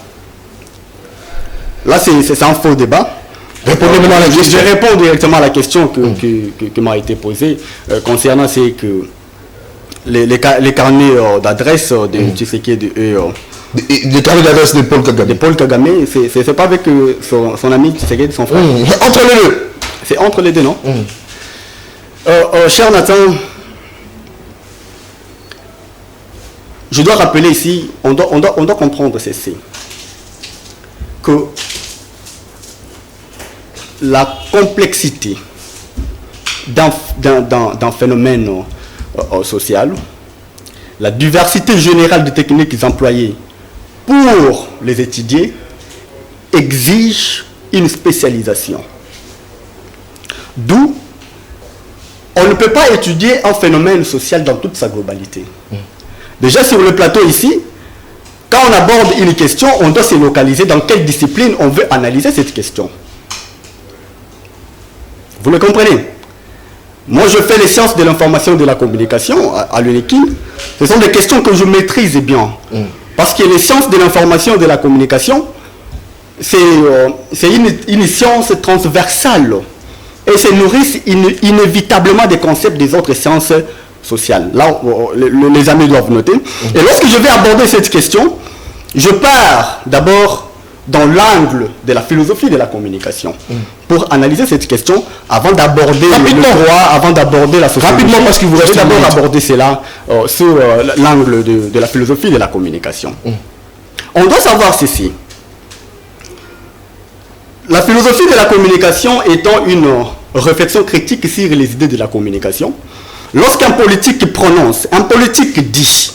Là, c'est un faux débat. Répondez maintenant à la question. Je réponds directement à la question qui m'a été posée concernant c'est que les carnets d'adresse de Tshisekedi les carnets d'adresse de Paul Kagame. De Paul Kagame, c'est pas avec son ami Tshisekedi, son frère. Entre les deux. C'est entre les deux, non? Cher Nathan, je dois rappeler ici, on doit comprendre ceci, que la complexité d'un phénomène social, la diversité générale des techniques employées pour les étudier exige une spécialisation. D'où on ne peut pas étudier un phénomène social dans toute sa globalité. Déjà sur le plateau ici, quand on aborde une question, on doit se localiser dans quelle discipline on veut analyser cette question. Vous le comprenez? Moi, je fais les sciences de l'information et de la communication à l'UNIKIN. Ce sont des questions que je maîtrise bien. Parce que les sciences de l'information et de la communication, c'est une science transversale. Et se nourrissent inévitablement des concepts des autres sciences sociales. Là, les amis doivent noter. Et lorsque je vais aborder cette question, je pars d'abord dans l'angle de la philosophie de la communication pour analyser cette question avant d'aborder le droit, avant d'aborder la société. Rapidement, parce que vous restez d'abord aborder cela sur l'angle de la philosophie de la communication. On doit savoir ceci. La philosophie de la communication étant une réflexion critique sur les idées de la communication, lorsqu'un politique prononce, un politique dit,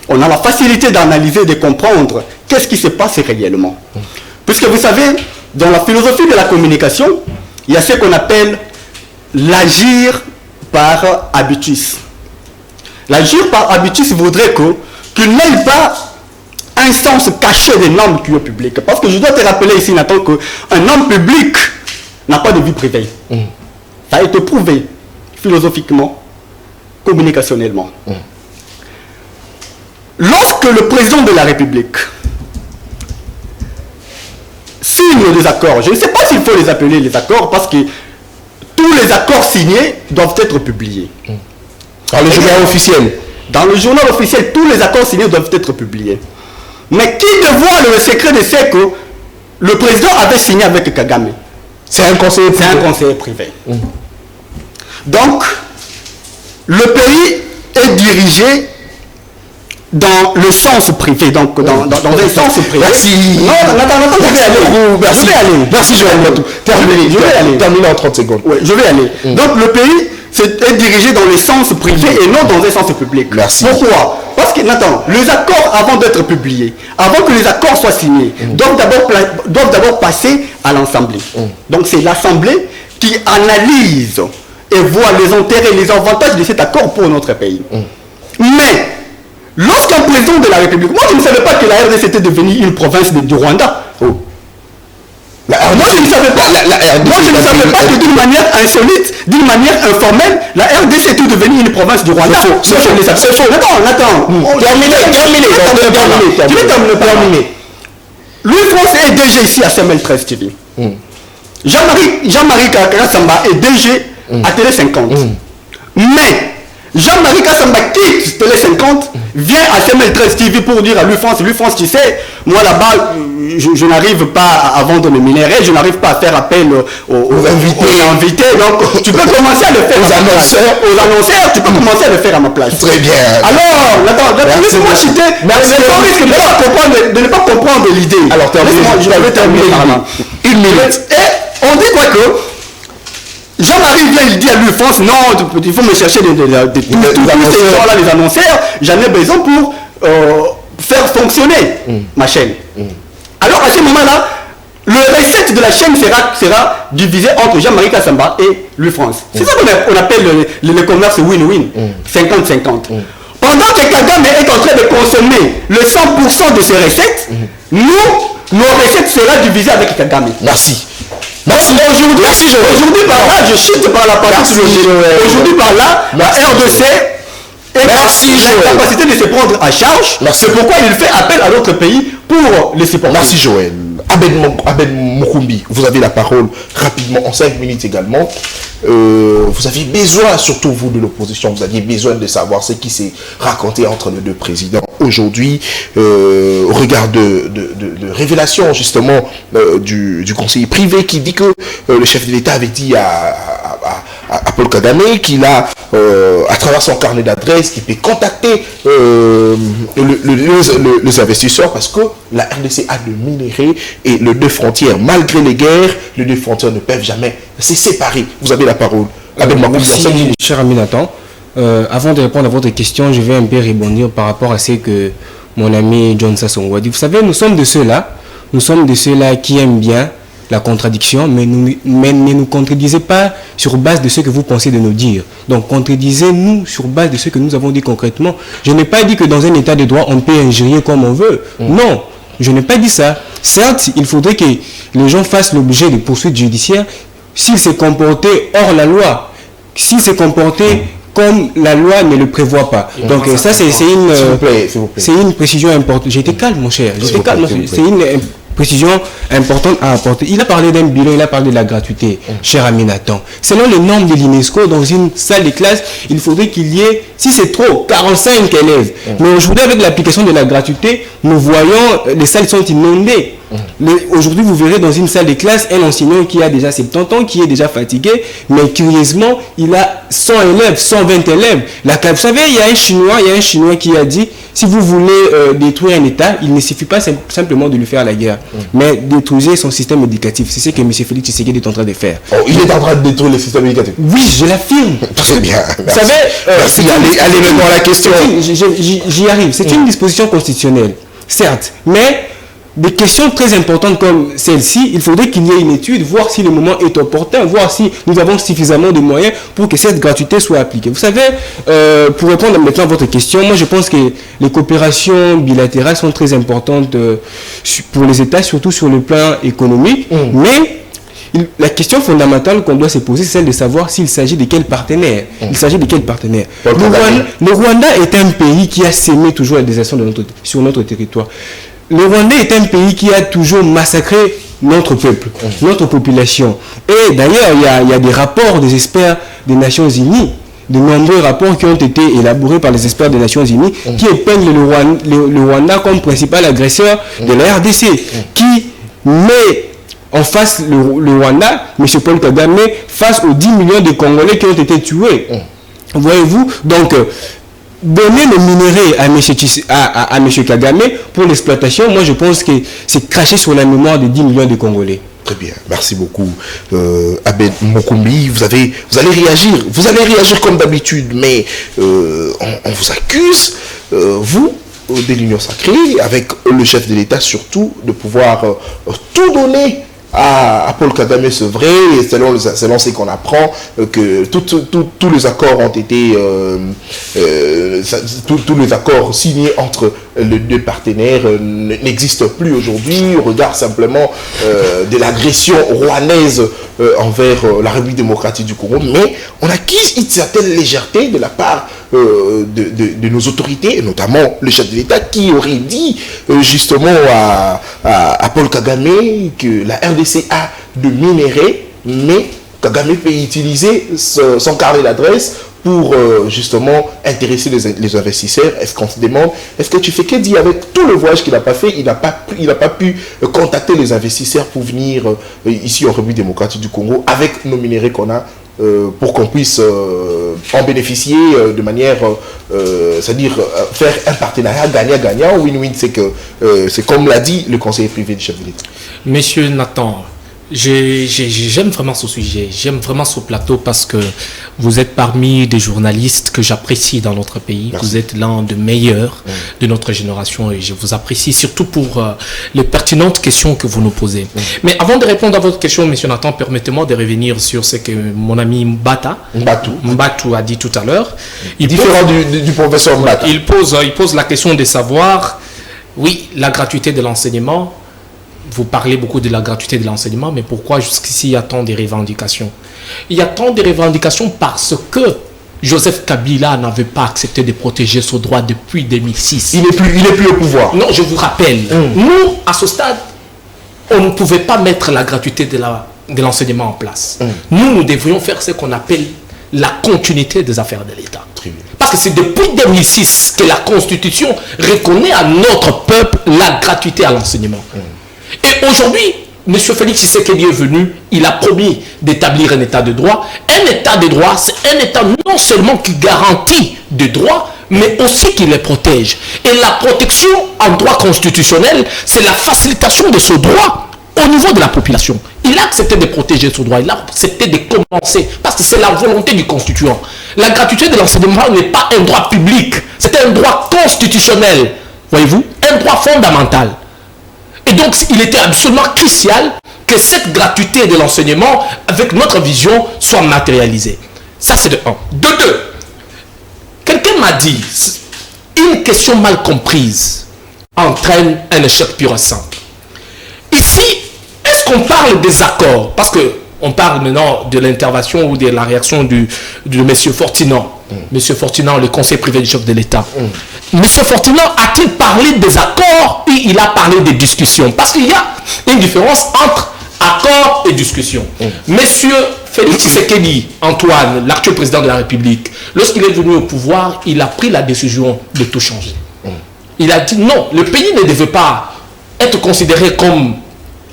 on a la facilité d'analyser et de comprendre qu'est-ce qui se passe réellement. Puisque vous savez, dans la philosophie de la communication, il y a ce qu'on appelle l'agir par habitus. L'agir par habitus voudrait qu'il n'ait pas un sens caché des normes qui est public. Parce que je dois te rappeler ici, Nathan, qu'un homme public n'a pas de vie privée. Ça a été prouvé philosophiquement, communicationnellement. Lorsque le président de la République signe des accords, je ne sais pas s'il faut les appeler les accords, parce que tous les accords signés doivent être publiés. Dans le journal officiel. Dans le journal officiel, tous les accords signés doivent être publiés. Mais qui dévoile le secret de ce que le président avait signé avec Kagame? C'est un conseiller privé. C'est un conseiller privé. Donc, le pays est dirigé dans le sens privé, donc dans un sens privé. Merci. Non, attends, je vais aller. Merci. Je vais aller. Merci, Joël. Terminez en 30 secondes. Oui, je vais aller. Donc, le pays est dirigé dans le sens privé et non dans un sens public. Merci. Pourquoi? Parce que, Nathan, les accords, avant d'être publiés, avant que les accords soient signés, doivent d'abord passer à l'Assemblée. Donc, c'est l'Assemblée qui analyse et voit les intérêts et les avantages de cet accord pour notre pays. Mais, lorsqu'un président de la République, moi je ne savais pas que la RDC était devenue une province du Rwanda. Moi je ne savais pas que d'une manière insolite, d'une manière informelle, la RDC était devenue une province du Rwanda. C'est faux. Attends. Terminé. Je vais terminer. Louis France est DG ici à CML13 TV. Jean-Marie Kassamba est DG à Télé 50. Mais Jean-Marie Kassamba quitte Télé 50, vient à CML13 TV pour dire à Louis France, tu sais, moi là-bas, je n'arrive pas à vendre mes minéraux, je n'arrive pas à faire appel aux invités, donc tu peux commencer à le faire aux annonceurs, tu peux commencer à le faire à ma place. Très bien. Alors, attends, laisse-moi citer, de ne pas comprendre l'idée. Alors, je vais terminer par là. Une minute. Et on dit quoi que Jean-Marie vient, il dit à Louis France, non, il faut me chercher tous ces gens-là, les annonceurs, j'en ai besoin pour faire fonctionner ma chaîne. Alors à ce moment-là, le recette de la chaîne sera divisé entre Jean-Marie Kassamba et Louis France. C'est ça qu'on appelle le commerce win-win, 50-50. Pendant que Kagame est en train de consommer le 100% de ses recettes, nos recettes seront divisées avec Kagame. Merci. Aujourd'hui par là, je chute par la partie aujourd'hui par là, la RDC et la capacité de se prendre à charge. C'est pourquoi il fait appel à d'autres pays pour les supporter. Merci Joël. Abed Mukumbi, vous avez la parole rapidement, en 5 minutes également. Vous aviez besoin, surtout vous de l'opposition, vous aviez besoin de savoir ce qui s'est raconté entre les deux présidents aujourd'hui, au regard de révélation justement du conseiller privé qui dit que le chef de l'État avait dit à à Paul Kagame, qu'il a, à travers son carnet d'adresses, il peut contacter les investisseurs parce que la RDC a de minéraux et les deux frontières, malgré les guerres, les deux frontières ne peuvent jamais se séparer. Vous avez la parole. Merci, cher ami Nathan. Avant de répondre à votre question, je vais un peu rebondir par rapport à ce que mon ami John Sassongo a dit. Vous savez, nous sommes de ceux-là qui aiment bien la contradiction, mais ne nous contredisez pas sur base de ce que vous pensez de nous dire. Donc, contredisez-nous sur base de ce que nous avons dit concrètement. Je n'ai pas dit que dans un état de droit, on peut injurier comme on veut. Non, je n'ai pas dit ça. Certes, il faudrait que les gens fassent l'objet de poursuites judiciaires s'ils se comportaient hors la loi, s'ils se comportaient comme la loi ne le prévoit pas. Donc ça, c'est une précision importante. J'étais calme, mon cher. C'est une précision importante à apporter. Il a parlé d'un bilan, il a parlé de la gratuité, cher ami Nathan. Selon les normes de l'UNESCO, dans une salle de classe, il faudrait qu'il y ait, si c'est trop, 45 élèves. Mais aujourd'hui, avec l'application de la gratuité, nous voyons, les salles sont inondées. Aujourd'hui, vous verrez dans une salle de classe un enseignant qui a déjà 70 ans, qui est déjà fatigué, mais curieusement, il a 100 élèves, 120 élèves. Vous savez, il y a un Chinois qui a dit, si vous voulez détruire un État, il ne suffit pas simplement de lui faire la guerre, mais détruire son système éducatif. C'est ce que M. Félix Tshisekedi est en train de faire. Oh, il est en train de détruire le système éducatif. Oui, je l'affirme. Très bien. Vous savez, allez maintenant à la question. J'y arrive. C'est une disposition constitutionnelle, certes, mais des questions très importantes comme celle-ci, il faudrait qu'il y ait une étude, voir si le moment est opportun, voir si nous avons suffisamment de moyens pour que cette gratuité soit appliquée. Vous savez, pour répondre maintenant à votre question, moi je pense que les coopérations bilatérales sont très importantes pour les États, surtout sur le plan économique, mais la question fondamentale qu'on doit se poser, c'est celle de savoir s'il s'agit de quel partenaire. Il s'agit de quel partenaire. Le Rwanda est un pays qui a sémé toujours la désertion sur notre territoire. Le Rwanda est un pays qui a toujours massacré notre peuple, notre population. Et d'ailleurs, il y a des rapports des experts des Nations Unies, de nombreux rapports qui ont été élaborés par les experts des Nations Unies, qui épinglent le Rwanda comme principal agresseur de la RDC, qui met en face le Rwanda, M. Paul Kagame, face aux 10 millions de Congolais qui ont été tués. Voyez-vous, donc, donner le minerai à M. Kagame pour l'exploitation, moi je pense que c'est cracher sur la mémoire de 10 millions de Congolais. Très bien, merci beaucoup. Abed Mokumbi, vous allez réagir comme d'habitude, mais on vous accuse, vous, de l'Union Sacrée, avec le chef de l'État surtout, de pouvoir tout donner à Paul Kagame, c'est vrai, et selon ce qu'on apprend, que tous les accords ont été, tous les accords signés entre les deux partenaires n'existent plus aujourd'hui. On regarde simplement de l'agression rwandaise envers la République démocratique du Congo, mais on acquise une certaine légèreté de la part de nos autorités, et notamment le chef de l'État, qui aurait dit justement à Paul Kagame que la RDC a de minéraux, mais Kagame peut utiliser son carnet d'adresse pour justement intéresser les investisseurs. Est-ce qu'on se demande, est-ce que Tshisekedi, avec tout le voyage qu'il n'a pas fait, il n'a pas pu contacter les investisseurs pour venir ici en République démocratique du Congo avec nos minéraux qu'on a, pour qu'on puisse en bénéficier de manière, c'est-à-dire faire un partenariat gagnant-gagnant, win-win, c'est comme l'a dit le conseiller privé du chef de l'État. Monsieur Nathan, j'aime vraiment ce sujet, j'aime vraiment ce plateau parce que vous êtes parmi des journalistes que j'apprécie dans notre pays. Merci. Vous êtes l'un des meilleurs de notre génération et je vous apprécie surtout pour les pertinentes questions que vous nous posez. Mais avant de répondre à votre question, monsieur Nathan, permettez-moi de revenir sur ce que mon ami Mbatou a dit tout à l'heure. Différent du professeur Mbata. Il pose la question de savoir, oui, la gratuité de l'enseignement. Vous parlez beaucoup de la gratuité de l'enseignement, mais pourquoi jusqu'ici il y a tant de revendications? Il y a tant de revendications parce que Joseph Kabila n'avait pas accepté de protéger ce droit depuis 2006. Il n'est plus au pouvoir. Non, je vous rappelle, nous, à ce stade, on ne pouvait pas mettre la gratuité de l'enseignement en place. Nous devrions faire ce qu'on appelle la continuité des affaires de l'État. Parce que c'est depuis 2006 que la Constitution reconnaît à notre peuple la gratuité à l'enseignement. Et aujourd'hui, M. Félix Tshisekedi est venu, il a promis d'établir un état de droit. Un état de droit, c'est un état non seulement qui garantit des droits, mais aussi qui les protège. Et la protection en droit constitutionnel, c'est la facilitation de ce droit au niveau de la population. Il a accepté de protéger ce droit, il a accepté de commencer, parce que c'est la volonté du constituant. La gratuité de l'enseignement n'est pas un droit public, c'est un droit constitutionnel, voyez-vous, un droit fondamental. Et donc, il était absolument crucial que cette gratuité de l'enseignement, avec notre vision, soit matérialisée. Ça, c'est de 1. De 2, quelqu'un m'a dit, une question mal comprise entraîne un échec pur et simple. Ici, est-ce qu'on parle des accords? Parce qu'on parle maintenant de l'intervention ou de la réaction de M. Fortinand. M. Fortinand, le conseil privé du chef de l'État. M. Fortinand a-t-il parlé des accords ou il a parlé des discussions? Parce qu'il y a une différence entre accords et discussions. Monsieur Félix Tshisekedi, Antoine, l'actuel président de la République, lorsqu'il est venu au pouvoir, il a pris la décision de tout changer. Il a dit non, le pays ne devait pas être considéré comme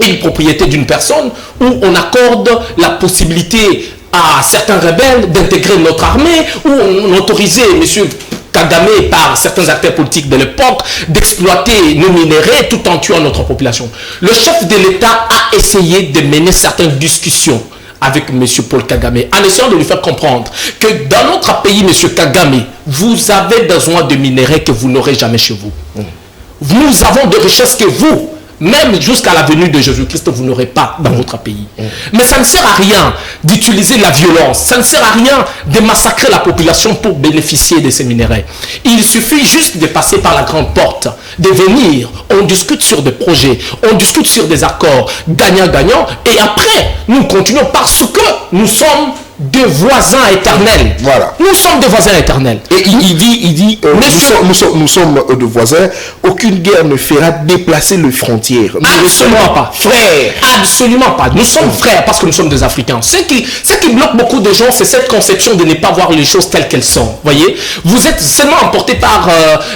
une propriété d'une personne où on accorde la possibilité à certains rebelles d'intégrer notre armée, où on autorisait M. Kagame par certains acteurs politiques de l'époque d'exploiter nos minéraux tout en tuant notre population. Le chef de l'État a essayé de mener certaines discussions avec M. Paul Kagame en essayant de lui faire comprendre que dans notre pays, M. Kagame, vous avez besoin de minéraux que vous n'aurez jamais chez vous. Nous avons de richesses que vous, même jusqu'à la venue de Jésus-Christ, vous n'aurez pas dans votre pays. Mais ça ne sert à rien d'utiliser la violence. Ça ne sert à rien de massacrer la population pour bénéficier de ces minéraux. Il suffit juste de passer par la grande porte, de venir, on discute sur des projets, on discute sur des accords gagnant-gagnant, et après, nous continuons parce que nous sommes des voisins éternels. Voilà. Nous sommes des voisins éternels. Et il dit nous sommes de voisins, aucune guerre ne fera déplacer les frontières. Absolument pas. Frères. Absolument pas. Nous sommes frères parce que nous sommes des Africains. Ce qui bloque beaucoup de gens, c'est cette conception de ne pas voir les choses telles qu'elles sont. Voyez, vous êtes seulement emporté par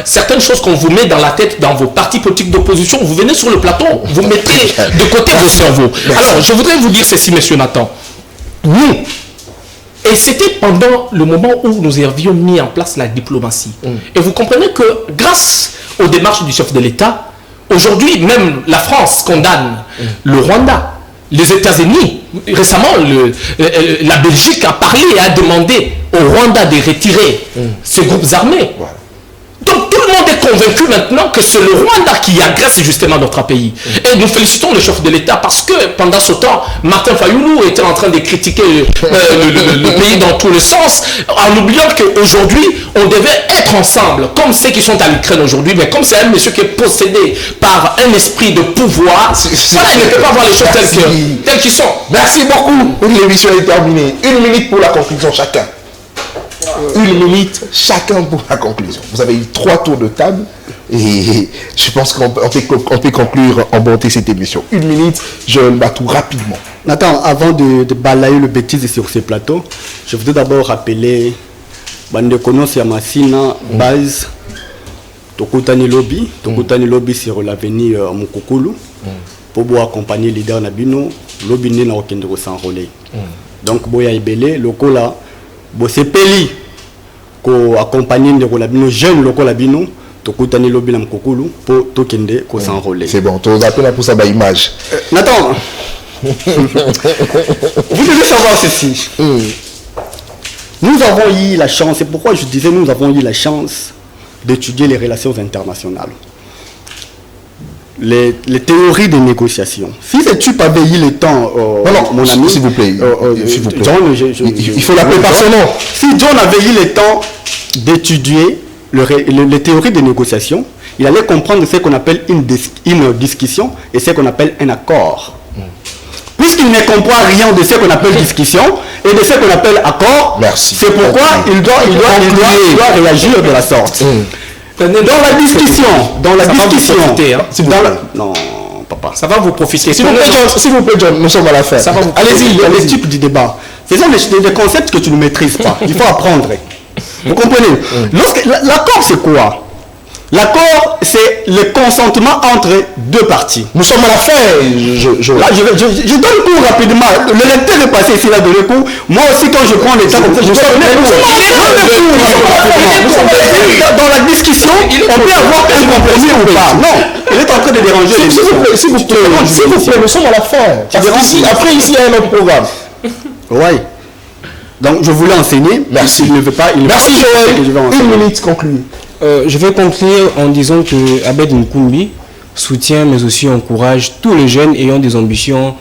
certaines choses qu'on vous met dans la tête dans vos partis politiques d'opposition. Vous venez sur le plateau, vous mettez de côté vos cerveaux. Alors, je voudrais vous dire ceci, monsieur Nathan. Nous, et c'était pendant le moment où nous avions mis en place la diplomatie. Et vous comprenez que grâce aux démarches du chef de l'État, aujourd'hui même la France condamne le Rwanda, les États-Unis. Récemment, la Belgique a parlé et a demandé au Rwanda de retirer ces groupes armés. Voilà. Donc tout le monde est convaincu maintenant que c'est le Rwanda qui agresse justement notre pays. Et nous félicitons le chef de l'État parce que pendant ce temps, Martin Fayoulou était en train de critiquer le pays dans tous les sens, en oubliant qu'aujourd'hui, on devait être ensemble, comme ceux qui sont à l'Ukraine aujourd'hui, mais comme c'est un monsieur qui est possédé par un esprit de pouvoir, voilà, il ne peut pas voir les choses telles qu'elles sont. Merci beaucoup. L'émission est terminée. 1 minute pour la conclusion chacun. 1 minute chacun pour la conclusion. Vous avez eu 3 tours de table et je pense qu'on peut conclure en bonté cette émission. 1 minute, je le bats tout rapidement. Nathan, avant de balayer le bêtise sur ce plateau, je voudrais d'abord rappeler Bandekono Siamasina, base Tokutani Lobby. Tokutani Lobby sur l'avenue Mukukulu pour accompagner les leaders Nabino. Lobby n'est pas s'enrôler. Donc, Boya Ibele, Lokola. Bon, c'est Peli qui accompagne les jeunes locaux labino, Tokutani Lobby Nam Kokulu pour Tokende qui s'enrôler. C'est bon, tu as appelé pour ça image. Nathan, vous devez savoir ceci. Nous avons eu la chance, c'est pourquoi je disais nous avons eu la chance d'étudier les relations internationales. Les théories de négociation. Si cette type avait eu le temps, mon ami, s'il vous plaît, John, il faut l'appeler par son nom. Si John avait eu le temps d'étudier les théories de négociation, il allait comprendre ce qu'on appelle une discussion et ce qu'on appelle un accord. Puisqu'il ne comprend rien de ce qu'on appelle discussion et de ce qu'on appelle accord, c'est pourquoi il doit réagir de la sorte. Dans la discussion, non, papa, ça va vous profiter. S'il vous plaît, John, nous sommes à la fin. Allez-y, les types du débat. Ce sont des concepts que tu ne maîtrises pas. Il faut apprendre. Vous comprenez? L'accord, c'est quoi? L'accord, c'est le consentement entre deux parties. Nous sommes à la fin. Là, je donne cours rapidement. Le lecteur est passé ici, là, de le cours. Moi aussi, quand je prends le temps comme ça, je donne dans la discussion, on peut avoir un compromis ou pas. Non, il est en train de déranger les gens. S'il vous plaît, nous sommes à la fin. Après, ici, il y a un autre programme. Oui. Donc, je voulais enseigner. Merci. Il ne veut pas. Merci, Joël. Une minute, conclue. Je vais conclure en disant que Abed Nkoumbi soutient mais aussi encourage tous les jeunes ayant des ambitions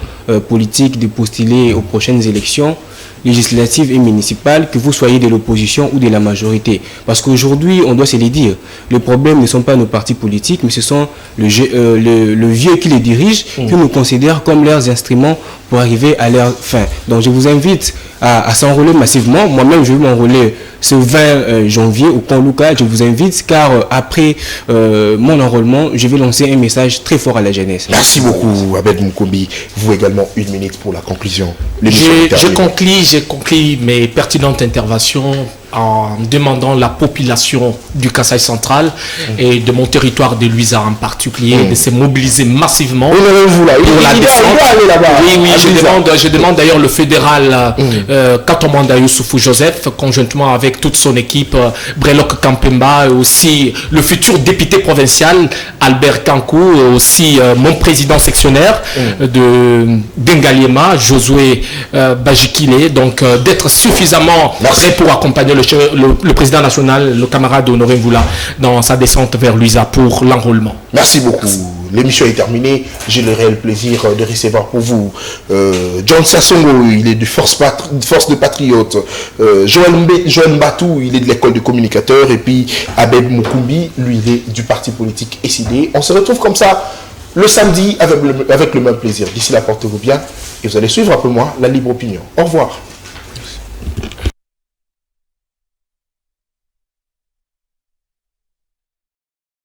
politiques de postuler aux prochaines élections législatives et municipales, que vous soyez de l'opposition ou de la majorité. Parce qu'aujourd'hui, on doit se le dire, les problèmes ne sont pas nos partis politiques, mais ce sont le vieux qui les dirige, qui nous considèrent comme leurs instruments pour arriver à leur fin. Donc je vous invite à s'enrôler massivement. Moi-même, je vais m'enrôler ce 20 janvier au camp Lucas. Je vous invite car après mon enrôlement, je vais lancer un message très fort à la jeunesse. Merci beaucoup, Abed Nkoumbi. Vous également, une minute pour la conclusion. J'ai conclu mes pertinentes interventions en demandant la population du Kasaï central et de mon territoire de Luisa en particulier de se mobiliser massivement pour la descente. Je demande d'ailleurs le fédéral Katomanda Youssoufou Joseph, conjointement avec toute son équipe, Brelok Kampemba, aussi le futur député provincial Albert Kankou, aussi mon président sectionnaire de Bengaliema, Josué Bajikile, donc d'être suffisamment prêt pour accompagner le président national, le camarade Honoré Mvoula, dans sa descente vers Luisa pour l'enrôlement. Merci beaucoup. L'émission est terminée. J'ai le réel plaisir de recevoir pour vous John Sassongo, il est du Force de Patriotes. Joël Mbatou, il est de l'école de communicateurs. Et puis Abed Nkoumbi, lui, il est du parti politique SID. On se retrouve comme ça le samedi avec le même plaisir. D'ici là, portez-vous bien et vous allez suivre un peu moins la libre opinion. Au revoir.